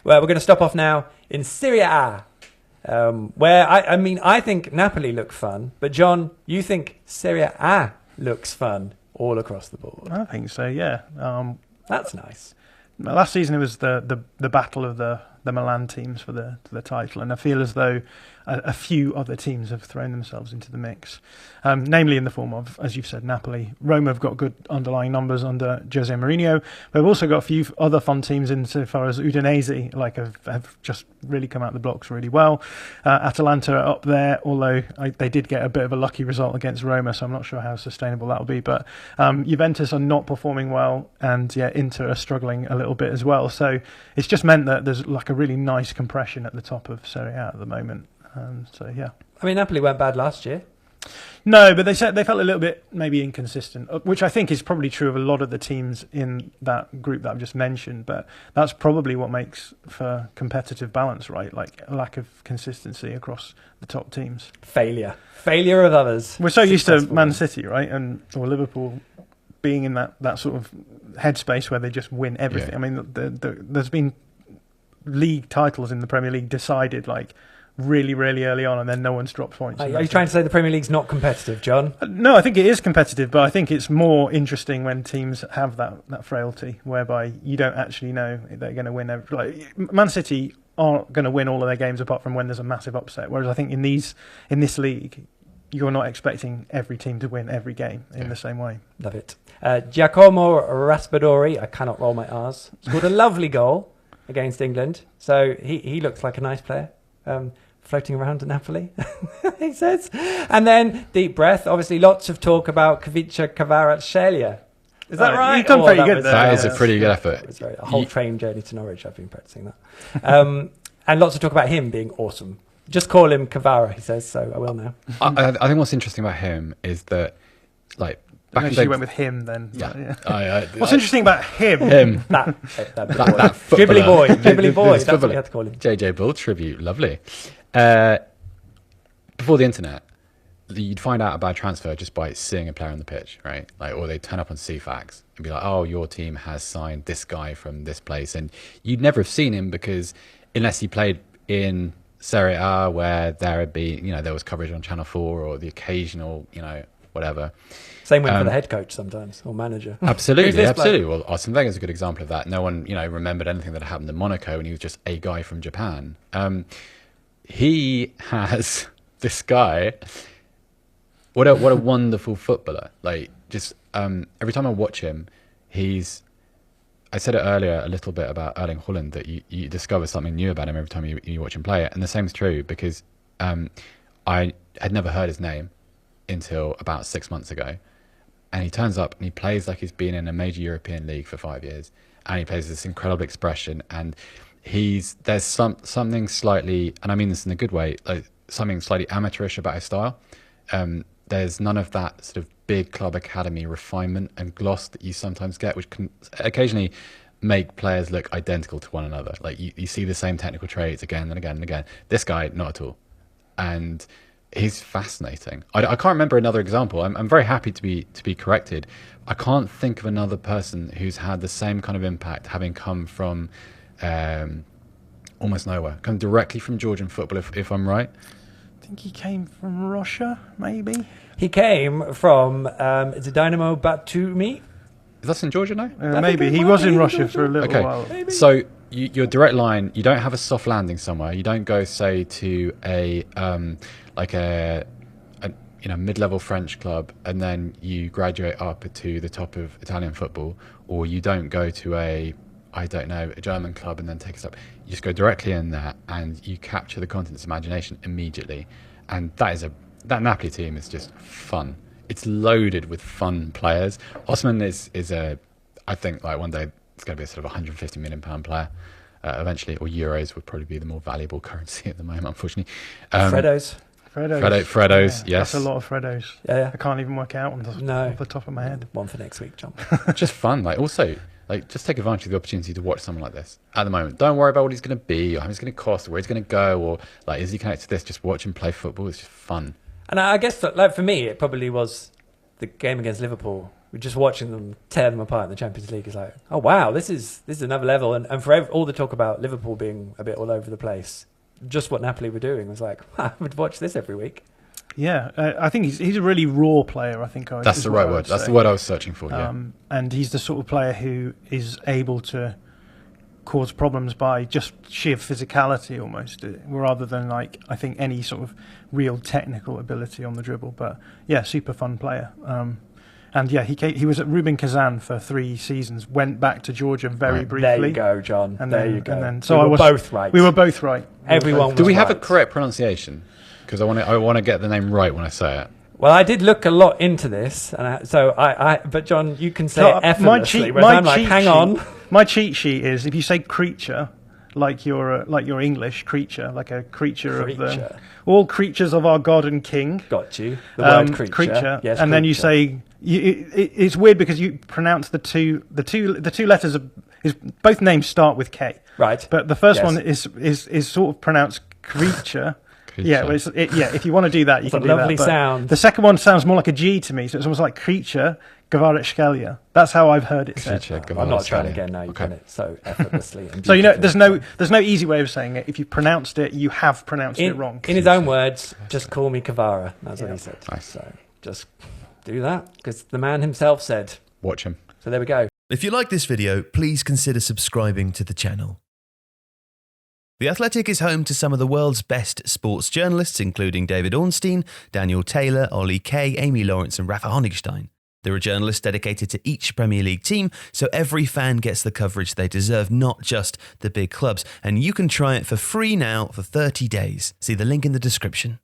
Well, we're going to stop off now in Serie A, where I think Napoli look fun, but John, you think Serie A looks fun all across the board? I think so. Yeah. That's nice. Last season it was the battle of the Milan teams for the title, and I feel as though a few other teams have thrown themselves into the mix, namely in the form of, as you've said, Napoli. Roma have got good underlying numbers under Jose Mourinho, but we've also got a few other fun teams insofar as Udinese have just really come out the blocks really well. Atalanta are up there, although they did get a bit of a lucky result against Roma, so I'm not sure how sustainable that will be. But Juventus are not performing well, and Inter are struggling a little bit as well. So it's just meant that there's like a really nice compression at the top of Serie A at the moment. I mean, Napoli weren't bad last year. No, but they said they felt a little bit maybe inconsistent, which I think is probably true of a lot of the teams in that group that I've just mentioned. But that's probably what makes for competitive balance, right? Like a lack of consistency across the top tems. Failure of others. We're so used to Man City, right, or Liverpool being in that sort of headspace where they just win everything. Yeah. I mean, there's been league titles in the Premier League decided like really, really early on, and then no one's dropped points. Are you trying to say the Premier League's not competitive, John? No, I think it is competitive, but I think it's more interesting when teams have that frailty, whereby you don't actually know they're going to win. Like Man City aren't going to win all of their games apart from when there's a massive upset. Whereas I think in this league, you're not expecting every team to win every game in the same way. Love it. Giacomo Raspadori, I cannot roll my R's, scored a lovely goal against England. So he looks like a nice player. Floating around at Napoli, he says. And then, deep breath, obviously lots of talk about Kavica Kvaratskhelia. Is that right? You've done pretty good there. That is a pretty good effort. It was a whole train journey to Norwich, I've been practicing that. And lots of talk about him being awesome. Just call him Kvara, he says, so I will now. I think what's interesting about him is that, like, back you went with him then. Yeah. What's interesting about him? That dribbly boy. That's what you had to call him. JJ Bull tribute, lovely. Before the internet, you'd find out about a transfer just by seeing a player on the pitch, right? Like, or they'd turn up on CFAX and be like, "Oh, your team has signed this guy from this place," and you'd never have seen him because unless he played in Serie A, where there would be, there was coverage on Channel 4 or the occasional, whatever. Same way for the head coach sometimes, or manager. Absolutely. Well, Arsene Wenger's a good example of that. No one, remembered anything that happened in Monaco, and he was just a guy from Japan. He has this guy. What a wonderful footballer! Like, just every time I watch him, I said it earlier a little bit about Erling Haaland, that you discover something new about him every time you watch him play. And the same is true because I had never heard his name until about 6 months ago. And he turns up and he plays like he's been in a major European league for 5 years. And he plays this incredible expression. And there's something slightly, and I mean this in a good way, like something slightly amateurish about his style. There's none of that sort of big club academy refinement and gloss that you sometimes get, which can occasionally make players look identical to one another. Like you see the same technical traits again and again and again. This guy, not at all. And he's fascinating. I can't remember another example. I'm very happy to be corrected. I can't think of another person who's had the same kind of impact, having come from almost nowhere, come directly from Georgian football, if I'm right. I think he came from Russia, maybe. He came from is it Dynamo Batumi? Is that in Georgia now? Maybe. He was in Russia for a little while. Maybe. So your direct line, you don't have a soft landing somewhere. You don't go, say, to a mid-level French club and then you graduate up to the top of Italian football, or you don't go to a German club and then take a step. You just go directly in there and you capture the continent's imagination immediately. And that Napoli team is just fun. It's loaded with fun players. Osman is I think like one day it's going to be a sort of £150 million player eventually, or euros would probably be the more valuable currency at the moment, unfortunately. Fredo's, yes. That's a lot of Fredos. Yeah. I can't even work out off the top of my head. One for next week, John. Just fun. Like, also, like, just take advantage of the opportunity to watch someone like this at the moment. Don't worry about what he's going to be or how he's going to cost or where he's going to go or like, is he connected to this? Just watch him play football. It's just fun. And I guess that, like, for me, it probably was the game against Liverpool just watching them tear them apart in the Champions League is like, oh wow, this is another level. And for all the talk about Liverpool being a bit all over the place, just what Napoli were doing was like, I would watch this every week. Yeah, I think he's a really raw player. I think that's the right word. That's the word I was searching for. And he's the sort of player who is able to cause problems by just sheer physicality almost, rather than like I think any sort of real technical ability on the dribble. But yeah, super fun player. And yeah, he was at Rubin Kazan for 3 seasons. Went back to Georgia very briefly. There you go, John. And there you go. And then, so we were both right. We were both right. Everyone. Was Do we have right. a correct pronunciation? Because I want to get the name right when I say it. Well, I did look a lot into this, and but John, you can say it effortlessly. Hang on. My cheat sheet is if you say creature, like your English creature, like a creature. Of all creatures of our God and King. Got you. The word creature. Yes, and then you say it's weird because you pronounce the two letters is both names start with K. Right. But the first one is sort of pronounced creature. Yeah, if you want to do that, you can do that. It's a lovely sound. The second one sounds more like a G to me, so it's almost like creature, Gvaretskelia. That's how I've heard it said. I'm not trying again now. You've done it so effortlessly. And so there's no easy way of saying it. If you pronounced it, you have pronounced it wrong. In his own words, just call me Kvara. That's what he said. Nice. So just do that, because the man himself said. Watch him. So there we go. If you like this video, please consider subscribing to the channel. The Athletic is home to some of the world's best sports journalists, including David Ornstein, Daniel Taylor, Ollie Kay, Amy Lawrence and Rafa Honigstein. There are journalists dedicated to each Premier League team, so every fan gets the coverage they deserve, not just the big clubs. And you can try it for free now for 30 days. See the link in the description.